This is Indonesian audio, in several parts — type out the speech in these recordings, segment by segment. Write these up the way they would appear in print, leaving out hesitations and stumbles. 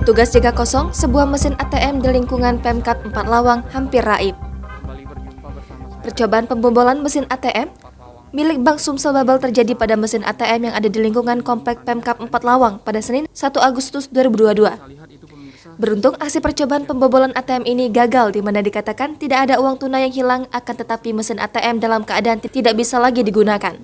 Petugas jaga kosong sebuah mesin ATM di lingkungan Pemkab 4 Lawang hampir raib. Percobaan pembobolan mesin ATM milik Bank Sumsel Babel terjadi pada mesin ATM yang ada di lingkungan Komplek Pemkab 4 Lawang pada Senin 1 Agustus 2022. Beruntung aksi percobaan pembobolan ATM ini gagal di mana dikatakan tidak ada uang tunai yang hilang, akan tetapi mesin ATM dalam keadaan tidak bisa lagi digunakan.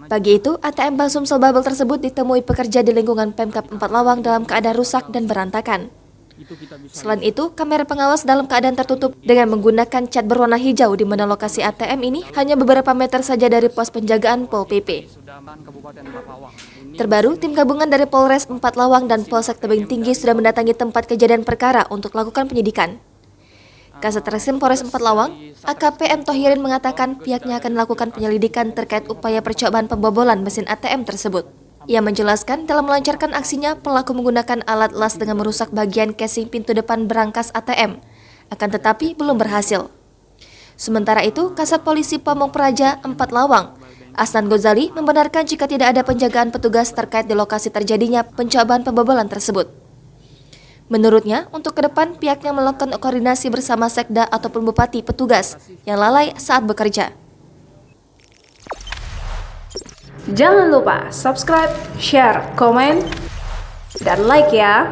Pagi itu, ATM Bank Sumsel Babel tersebut ditemui pekerja di lingkungan Pemkab 4 Lawang dalam keadaan rusak dan berantakan. Selain itu, kamera pengawas dalam keadaan tertutup dengan menggunakan cat berwarna hijau di mana lokasi ATM ini hanya beberapa meter saja dari pos penjagaan Pol PP. Terbaru, tim gabungan dari Polres 4 Lawang dan Polsek Tebing Tinggi sudah mendatangi tempat kejadian perkara untuk melakukan penyidikan. Kasat Reskrim Polres 4 Lawang, AKP M. Thohirin mengatakan pihaknya akan melakukan penyelidikan terkait upaya percobaan pembobolan mesin ATM tersebut. Ia menjelaskan dalam melancarkan aksinya, pelaku menggunakan alat las dengan merusak bagian casing pintu depan berangkas ATM, akan tetapi belum berhasil. Sementara itu, Kasat Polisi Pamong Praja 4 Lawang, Asnan Gozali, membenarkan jika tidak ada penjagaan petugas terkait di lokasi terjadinya pencobaan pembobolan tersebut. Menurutnya, untuk ke depan pihaknya melakukan koordinasi bersama Sekda ataupun Bupati petugas yang lalai saat bekerja. Jangan lupa subscribe, share, komen, dan like ya!